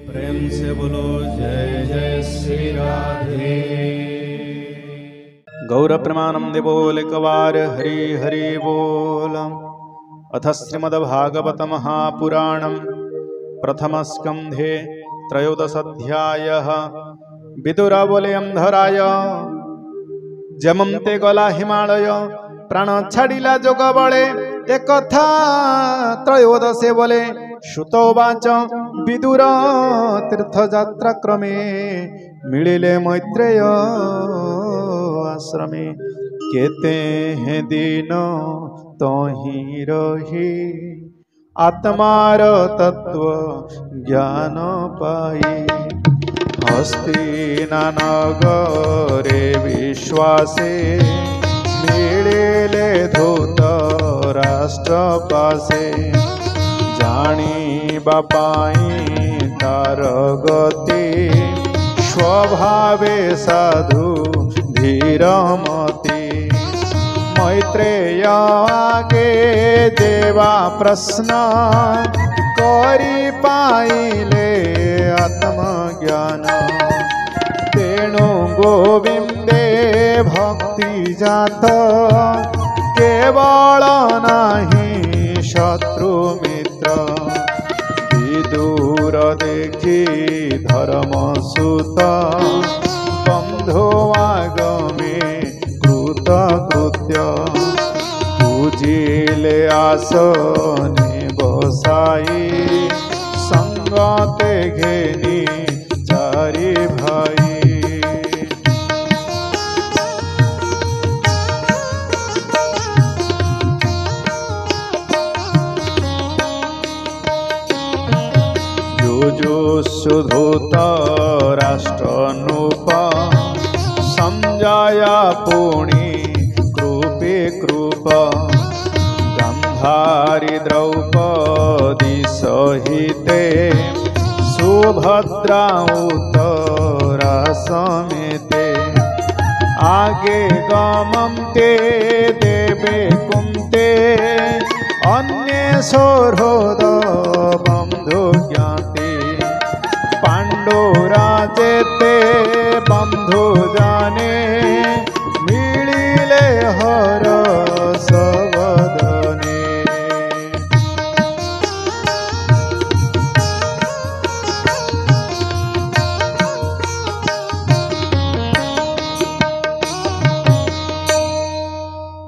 प्रेम से बोलो जय जय श्री राधे। गौर प्रमानंदे बोल कवार हरि हरि बोल। अथ श्रीमद्भागवत महापुराणम प्रथम स्कंधे त्रयोदशाध्यायः। विदुर बोले अंधराय जमते गला हिमालय प्राण छाड़िला जोग बले एकथा त्रयोदशे बोले श्रुतोवाच विदुर तीर्थयात्रा क्रमे मिलिले मैत्रेय आश्रमे केते हैं दिन तोहि रही आत्मार तत्व ज्ञान पाई हस्तिनानगरे विश्वासे मिलिले धूत राष्ट्र पासे जानी बापाई तार गति स्वभावे साधु धीरमती मैत्रेय आगे देवा प्रश्न करी पाइले आत्मज्ञान तेणु गोविंदे भक्ति जात केवल नाही शत्रु मित्र विदुर देखी धर्म सुत बंधु आगमे कृत कृत्य पूजिले आसने बसाई संगते घेनी चारि भाई। जो सुधूत राष्ट्र नूप समझाया पुणी कृपे कृप गंधारी द्रौपदी सहिते सुभद्रा उत्तरा समेते आगे गमन्ते देवे कुन्ते अन्ये सौहृद बंधु ज्ञाति पांडुराजेते बंधु जाने मिलिले हर सबदने।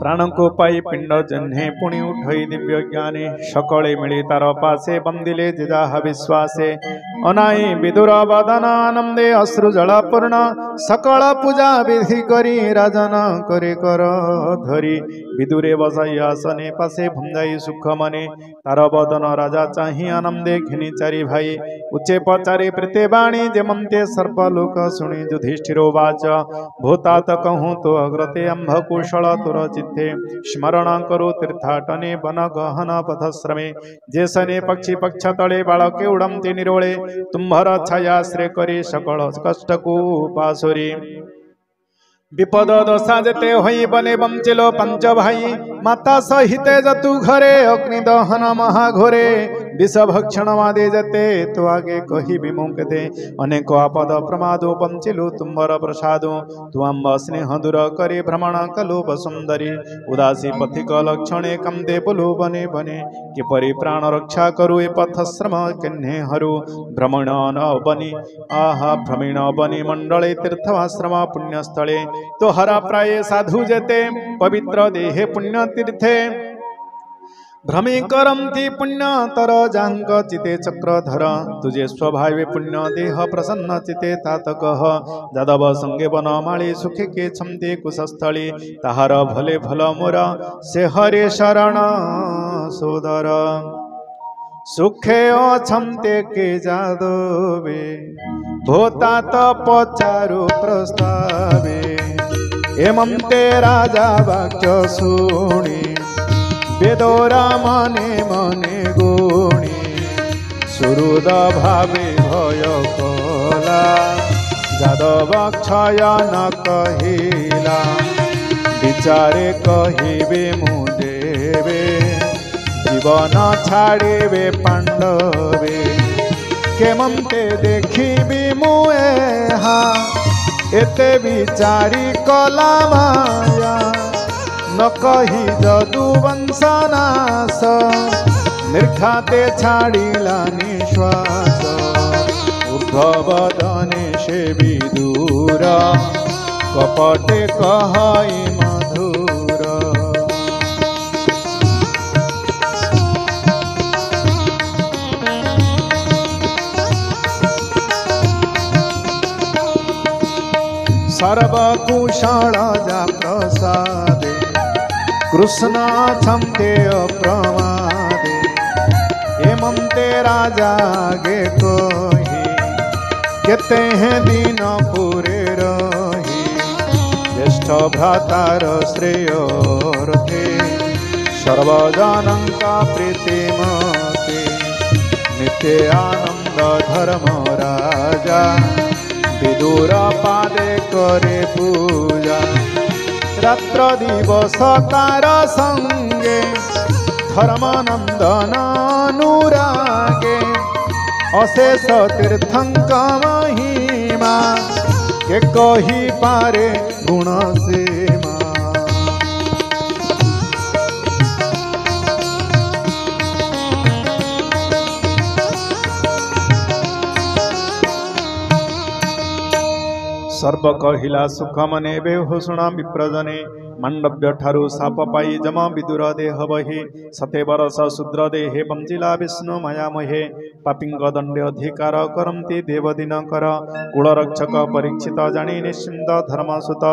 प्राण को पाई पिंड जन्हे पुणी उठई दिव्य ज्ञाने सकले मिली तार पासे बंदिले जिजाह विश्वासे अनाई विदुर बदन आनंदे अश्रु जल पूर्ण सकल पूजा विधि करी राजन करे कर धरी विदुरे बसाई आसने पासे भुंजाई सुख मने तार बदन राजा चाही आनंदे घिनी चारि भाई उच्चे पचारे प्रीते बाणी जेमंते सर्पलोक शुणी युधिष्ठिरोवाच भूतात कहूँ तो अग्रते अंभ कुशल तुर चित्ते स्मरण करो तीर्थाटने वन गहन पथश्रमे जेसने पक्षी पक्ष तले बालके उड़मते निरोळे तुम्भर छायाश्रय करे सकल कष्ट को पासोरी विपद दशा जेते होई बने बंचिलो पंच भाई माता सहिते जतु घरे अग्नि दहन महाघोरे विष भक्षण मादे जते तो आगे कही विमुखते अनेक आपद प्रमादो बंचिलो तुम्बर प्रसादो तुम स्नेह दूर करे भ्रमण कलो सुंदरी उदासी पथिक लक्षणे कंदे बोलो बने बने किपरि प्राण रक्षा करू ए पथश्रम किन्हे हरु भ्रमण न बनी आहा भ्रमण बनी मंडले तीर्थाश्रम पुण्यस्थले तो हरा प्राय साधु जेते पवित्र देहे पुण्य तीर्थे भ्रमी करंती पुण्य तर जांग चिते चक्रधर तुझे स्वभावे पुण्य देह प्रसन्न चिते तातक जादव संगे बन माली सुखे के क्षमते कुशस्थली ताहार भले भल मोर से हरे शरण सोदर सुखे अछमते के जादवे भूतात पचारु प्रस्तावे हेमंते राजा वाक्य शुणी बेदोरा मने मने गुणी सुहृद भावे भय कला जादव क्षय न कहिला विचारे कहिबे मु देवे जीवन छाड़े पांडवे केमंते देखिबी मुएहा एते विचारी कला माया न कही जदु वंशनाश निर्घाते छाड़िला निश्वास ऊर्ध्ववदने से विदूर कपटे कहई मधुर सर्वकुशल जा प्रसादे कृष्ण छंते अप्रमादे हेमंते राजा गे कही केते हैं दिन पूरे रही ज्येष्ठ भ्रातार श्रेयोर्थे सर्वजनका प्रीतिमते नित्य आनंद धर्म राजा विदुर पादे करे पूजा रात्र दिवस तार संगे धर्मानंदन अनुरागे अशेष तीर्थंक महिमा के कही पारे गुण सीमा सर्व कहिला सुख मने बेहोषणा विप्रजने मंडव्य ठारू साप पाई जमा विदुर देह बहे सते बरस शूद्र देहे बंजिला विष्णु मायामहे पापिंग दंडे अधिकार करंती देवदिन कर कुलरक्षक परीक्षित जानी निश्चिंत धर्मसुत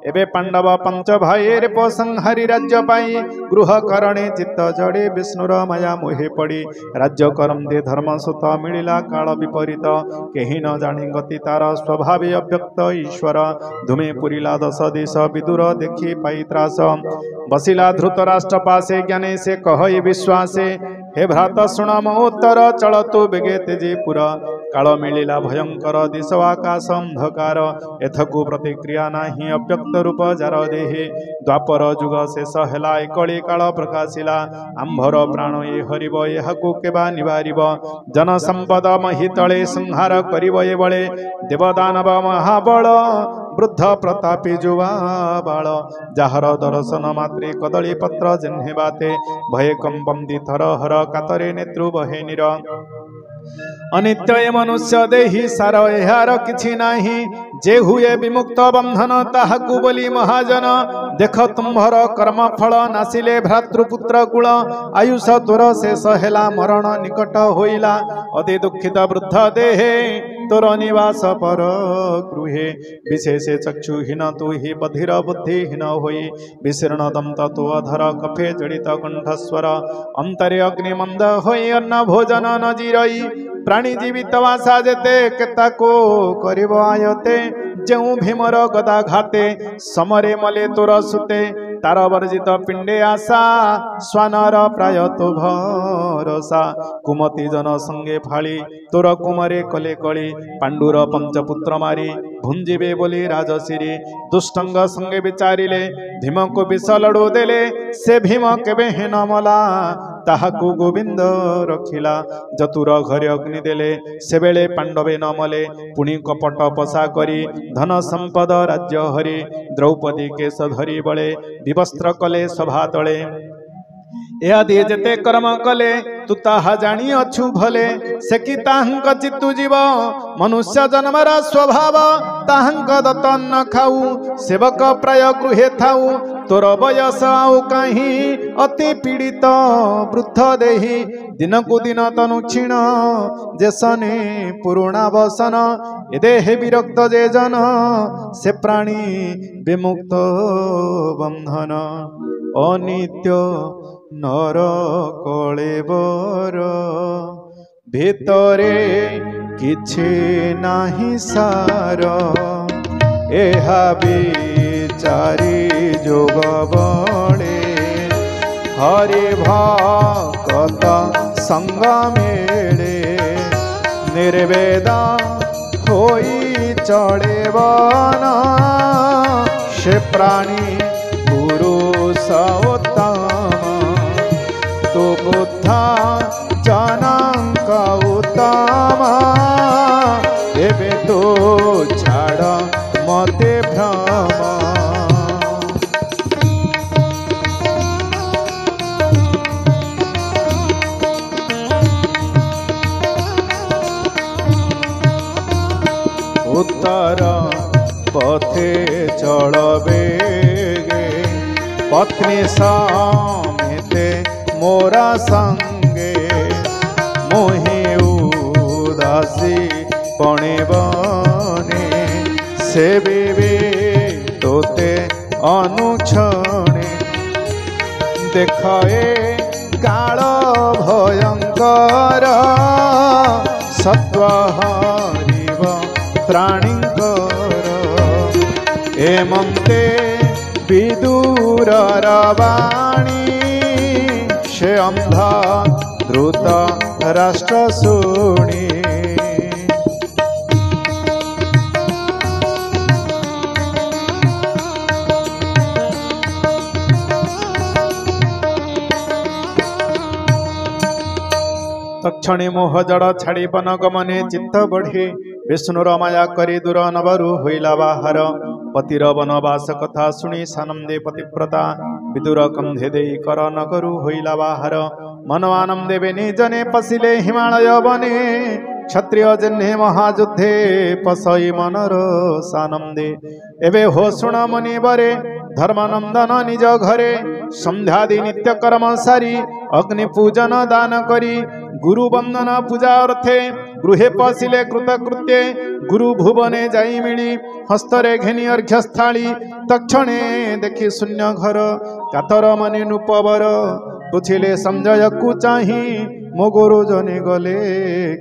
एबे पांडव पंच भाई रे संहारी राज्य पाई गृह करणे चित्त जड़े विष्णुर माया मोहे पड़ी राज्य करंती धर्मसुत मिलिला काल विपरीत केहि न जानी गति तार स्वभाव अव्यक्त ईश्वर धूमे पुरीला दश देश विदुर देखी पाई त्रास बसिला धृतराष्ट्र पासे ज्ञाने से कहई विश्वासे हे भ्रात शुण मोत्तर चलतु बेगे तेजे पुरा काल मिलिला भयंकर दिश आकाश अंधकार एथकु प्रतिक्रिया नाही अव्यक्त रूप जार देहे द्वापर जुग शेष हेला एकली काल प्रकाशिला आंभर प्राण ये हरिब एहाकु केबा निवारिब जन संपद महितले संहार करिब ए बळे देवदानव महाबल वृद्ध प्रतापी जुवा बाल जाहर दर्शन मात्रे कदली पत्र जेन्हे बाते भये कंपंदी थर हर कातरे नेत्रु बहे निर अनित्य मनुष्य देही सार एहार किछि नाही जे हुए विमुक्त बंधन ताहाकु बोली महाजन देख तुम्हर कर्म फल नासिले भ्रातृपुत्र कुल आयुष तोर शेष हेला मरण निकट होइला अति दुखित वृद्ध देहे तोर निवास पर गृहे विशेष चक्षुहीन तु ही बधिर बुद्धिहीन होई विशीर्ण दंत तो अधर कफे जड़ित कंठस्वर अंतरे अग्नि मंद होई अन्न भोजन न जीरई प्राणी जीवित वासा जेते केताको करिब आयते जेउ भीमर गदा घाते समरे मले तोर सुते तार वर्जित पिंडे आशा स्वानर प्राय तो भरसा कुमति जन संगे फाड़ी तोर कुमरे कले कली पांडुर पंचपुत्र मारी भुंजीबे बोली राजशिरी दुष्टंग संगे विचारिले भीम को विष लड़ो देले से भीम केबे हेन मला ताहाकु गोविंद रखिला जतुर घरे अग्नि देले से बेले पांडवे न मले पुणी कपट पसा करी धन संपद राज्य हरि द्रौपदी केश धरी बळे विवस्त्र कले सभा तले यादि जेते कर्म कले तू ताहा जानी अछु भले से कि ताहंक चित्तु जीव मनुष्य जन्मर स्वभाव ताहंक दत्त न खाऊ सेवक प्राय गृहे थाऊ तोर बयस आउ कहीं अति पीड़ित वृद्ध देही दिन को दिन तनु क्षीण जेसने पुरुणा वसन ए देहे विरक्त जे जन से प्राणी विमुक्त बंधन अनित्य नर कलेबर भितरे किछि नाही सार एहा विचारी जोग बळे हरि भक्त संग मेळे निर्वेदा होई चढ़ेवन से प्राणी पुरुष उत्तम तो बुद्धा जनक उत्तम उत्तर पथे चल बेगे पत्नी समेते मोरा संगे मोहि उदासी पणे बने से बेबे तोते अनुक्षणे देखाए काल भयंकर सत्व हरिव प्राणीकर एमंते विदुर वाणी से अंधा द्रुत राष्ट्र शुणी तक्षणे मोह जड़ छाड़ी वन गमने चित्त बढ़े विष्णुर माया करी दूर नवरु होइला बाहर पतिर वनवास कथा शुणी सानंदे पतिव्रता विदुर कंधे दे कर नगरु होइला बाहर मन आनंदे बेनी जने पशिले हिमालय बने क्षत्रिय जन्हे महायुद्धे पसई मनर सानंदे एबे हो शुण मनि बरे धर्मनंदन निज घरे संध्यादि नित्य कर्म सारी अग्नि पूजन दान करी गुरु वंदन पूजा अर्थे गृहे पशिले कृतकृत्ये गुरु भुवने जाई मिली हस्तरे घेनी अर्घ्यस्थाली तक्षणे देखी शून्य घर कातर मनि नूपवर बुझिले संजय को चाही मो गुरु जने गले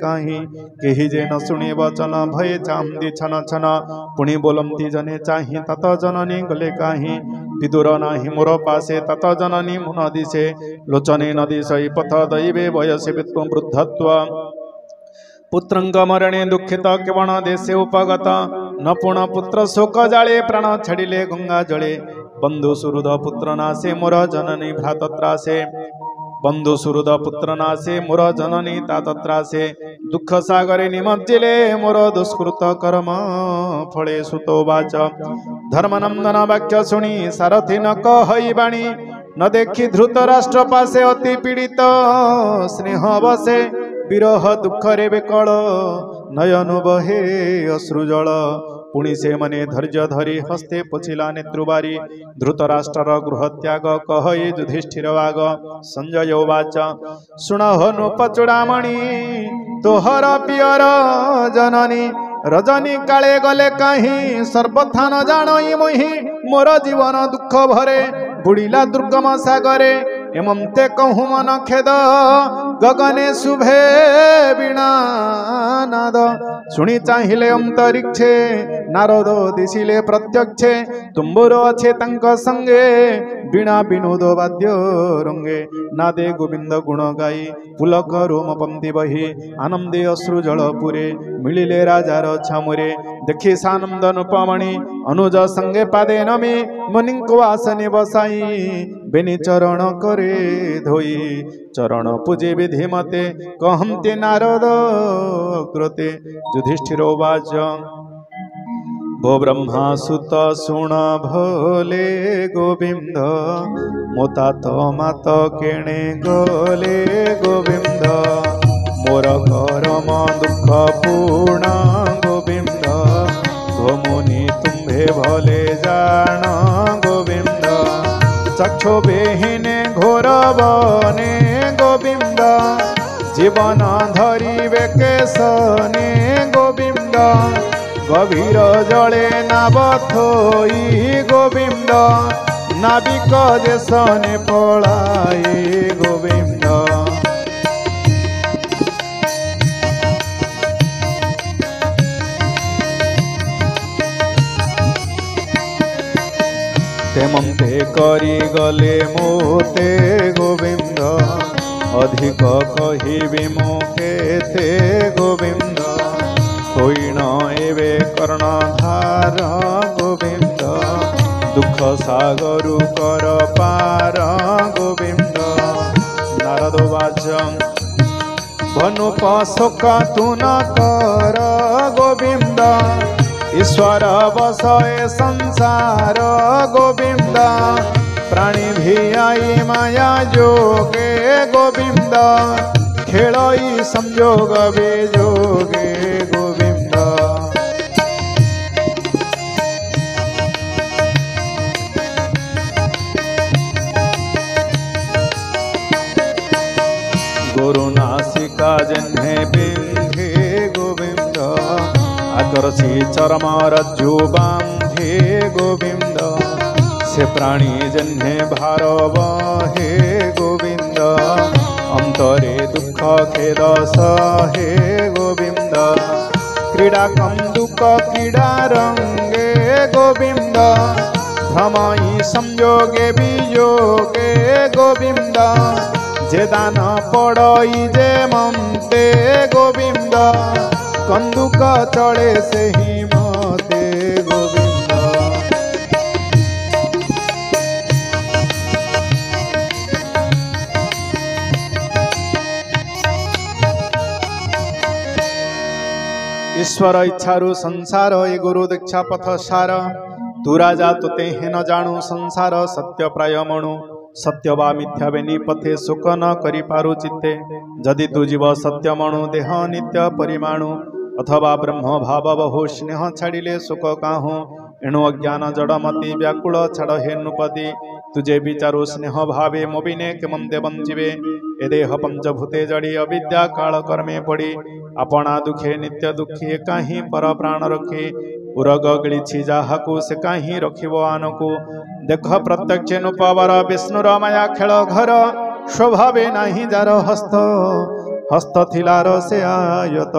कहीं केही जे न शुणी वचन भये चांदी छन छन पुणी बोलंती जने चाही तत जननी गले कहीं विदुर नाही मोर पासे तत जननी मुन दिशे लोचने नदी सही पथ दैवे वयसे वित्व वृद्धत्व पुत्रंग मरणे दुखित केवण देशे उपगत न पुण पुत्र शोक जाळे प्राण छाड़िले गंगा जळे बंधु सुहृद पुत्र नासे मोर जननी भ्रातत्रासे बंधु सुहृद पुत्र नासे मोर जननी तातत्रासे दुख सागरे निमज्जिले मोर दुष्कृत कर्म फले सुतो वाच धर्मनंदन वाक्य शुणी सारथी न कहई बाणी न देखी धृत राष्ट्र पासे अति पीड़ित स्नेह बसे विरह दुख रे बेकल नयन बहे अश्रुजल पुणी से मने धैर्य धरी हस्ते पोछिला नेत्रुबारी धृतराष्ट्र गृह त्याग कहई युधिष्ठिर वाग संजय उवाच शुण हनु पचुड़ामणि तोहर पियर जननी रजनी काले गले कहीं सर्वथा न जानई मोहि मोर जीवन दुख भरे बुड़िला दुर्गम सागरे एमंते कहूँ मन खेद गगने शुभे बिना नाद शुणी चाहिए अंतरिक्षे नारद दिशिले प्रत्यक्षे तुम्बुर अच्छे तंक संगे बिना विनोद वाद्य रंगे नादे गोविंद गुण गाई पुलक रोम पंक्ति बही आनंदे अश्रु जल पुरे मिलिले राजार छामुरे देखी सानंद नुपमणि अनुज संगे पादे नमी मुनि को आसने बसाई बेनी चरण करे धोई चरण पूजे विधि मते कहते नारद कृते युधिष्ठिर उवाच भो ब्रह्मा सुत शुण भोले गोविंद मोता तो मात केणे गले गोविंद मोर करम दुख पूर्ण गोविंद मुनि तुम्भे भले जान गोविंद चक्षु बेहिने घोर बने गोविंद जीवन धरिवे केशने गोविंद गभीर जले नाव थोई गोविंद नाविक देशने पलाए गोविंद तेमंते करी गले मोते गोविंद अधिक कहिबि मुकेते गोविंद होइण एवे कर्णधार गोविंद दुख सागरु कर पार गोविंद नारद वाच भनुप शोक तु न कर गोविंद ईश्वर बसए संसार गोविंद प्राणी भी आई माया जोगे गोविंद खेलई संयोग बेजोगे गोविंद ସପ୍ତର୍ଷି ଚରମ ରଜ୍ଜୁ ବାନ୍ଧେ ଗୋବିନ୍ଦ ସେ ପ୍ରାଣୀ ଜହ୍ନେ ଭାର ବହେ ଗୋବିନ୍ଦ ଅନ୍ତରେ ଦୁଃଖ ଖେଦ ସହେ ଗୋବିନ୍ଦ क्रीडा कंदुक क्रीडा रंगे गोविंद भ्रमई संयोगे वियोगे गोविंद जे दान पड़ई जे ममते गोविंद कंदुक चले से ही मते गोविंद। ईश्वर इच्छारु संसार ए गुरु दीक्षा पथ सार तू राजा तुते हेन जाणु संसार सत्य प्राय मणु सत्य वा मिथ्या बेनी पथे सुख न करि पारु चित्ते जदि तू जीव सत्य मणु देह नित्य परिमाणु अथवा ब्रह्म भाव बहु स्नेह छाड़िले सुख काहू एणु अज्ञान जड़मती व्याकुल छाड़ हे नृपति तुझे विचारु स्नेह भावे मोबिने केमंदे बंचिबे ए देह पंचभूते जड़ी अविद्या काल कर्मे पड़ी अपना दुखे नित्य दुखी काही पर प्राण रखी उरग गिळिछि जाहाकु से काही रखिबो आनकु देख प्रत्यक्ष नुपवर विष्णुर माया खेल घर स्वभावे नाही जार हस्त हस्त थिलार से आयत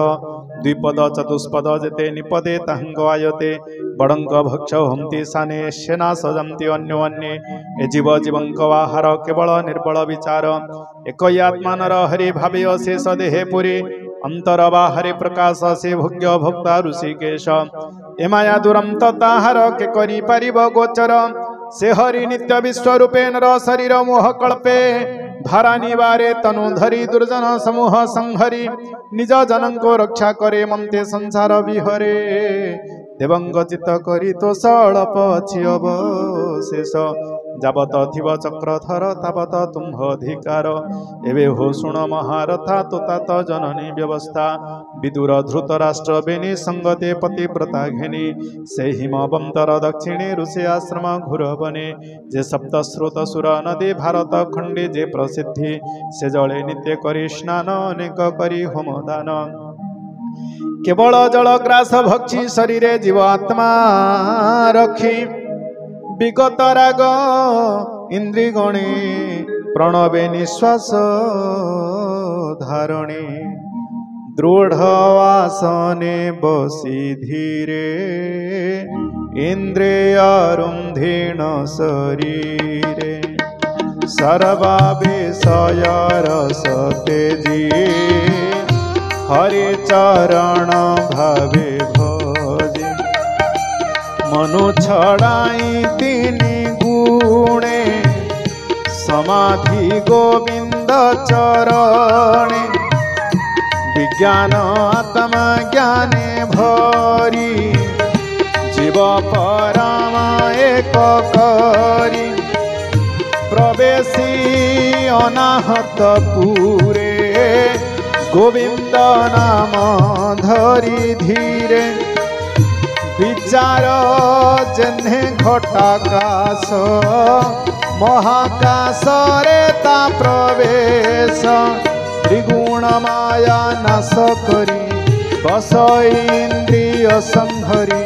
द्विपद चतुष्पद जेते निपदे ताहंग आयते बड़ंक भक्ष हंती साने सेना सजंती अन्यो अन्ये ए जीव जीवंक आहार केवल निर्बल विचार एक आत्मान हरि भावे अशेष देहे पुरी अंतर बाहरे प्रकाश से भोग्य भोक्ता ऋषिकेश ए माया दुरंत ताहार के करी पारिब गोचर से हरि नित्य विश्वरूपेण शरीर मोह कल्पे धारा निवारे तनु धरी दुर्जन समूह संहरी निज जनन को रक्षा करे ममते संसार विहरे देवंग चित करी तो सड़प अछि अवशेष जाबत थिव चक्रधर ताबत तुम्ह अधिकार एवे हो शुण महारथा तोतात जननी व्यवस्था विदुर धृतराष्ट्र बेनी संगते पतिव्रता घेनी से हिमवंतर दक्षिणे ऋषि आश्रम घुर बने जे सप्त स्रोत सुर नदी भारत खंडे जे प्रसिद्धि से जले नित्य करी स्नान अनेक करी होमदान केवल जल ग्रास भक्षी शरीरे जीव आत्मा रखी विगत राग इंद्री गणे प्रणवे निश्वास धारणे दृढ़ आसने बसी धीरे इंद्रियारुंधीण शरीरे सर्वा विषय रस तेजी हरि चरण भावे भजे मनु छड़ाई तिनि गुणे समाधि गोविंद चरणे विज्ञान आत्मा ज्ञाने भरी जीव परमा एक करी प्रवेशी अनाहत पुरे गोविंद नाम धरी धीरे विचार जन्हे घटाकाश महाकाश रे ता प्रवेश त्रिगुण माया नाश करी बस इंद्रिय संहरी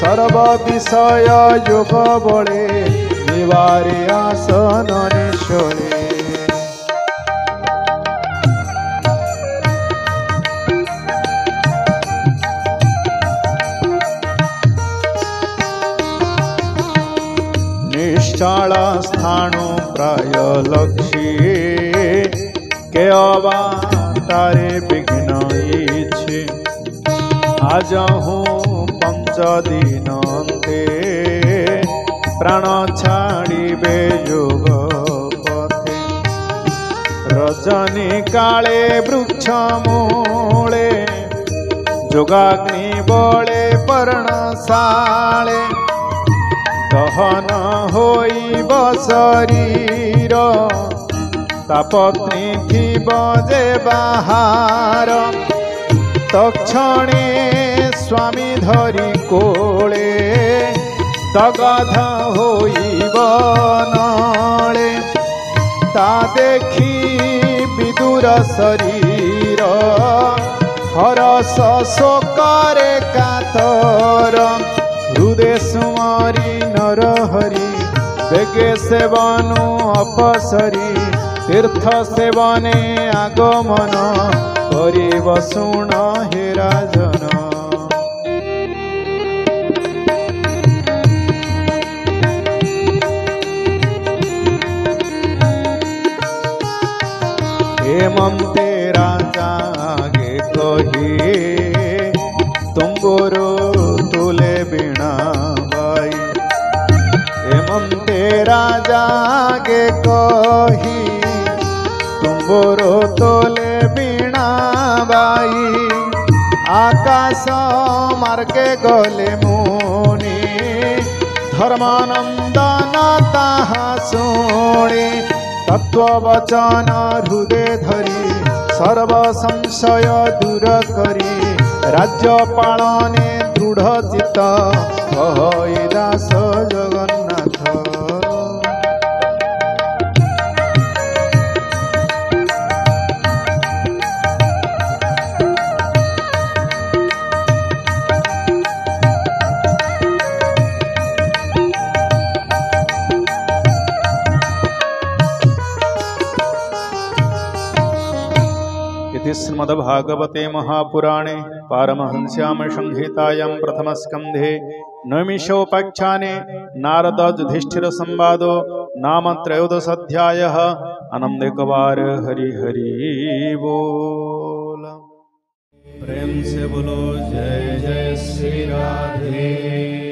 सर्व विषय योग बले निवारे आसन निश्चले निश्चल स्थाणु प्राय लक्षी के अवतारे विघ्न इच्छे आज हूँ पंच दिन प्राण छाड़े योग पथे रजनी काले वृक्ष मूले जोगाग्नि बले पर्णशाले दहन होइब शरीर तापत्नी थिब जे बाहार तक्षणे स्वामी धरी कोले तगाध होइब नले ता देखी विदुर शरीर हरस शोक करे कातर हृदय सुमरी नर हरि बेगे सेवनु अपसरी तीर्थ सेवने आगमन करिब शुण हे राजन हेमंते राजा गे कही तुम्बुरु तुले बीणा बाई हेमंते राजा गे कही तुम्बुरु तुले बीणा बाई आकाश मार्गे गले मुनि धर्मानंदन ताहा शुणी तत्ववचन हृदय धरी सर्व संशय दूर करी राज्य पालने दृढ़ चित्त कहे दास जगन्नाथ श्रीमद्भागवते महापुराणे पारमहंस्याम संहितायां प्रथमस्कन्धे नैमिषोपाख्याने नारद युधिष्ठिर संवादो नाम त्रयोदशाध्यायः आनंदकवार हरि हरि बोल। प्रेम से बोलो जय जय श्री राधे।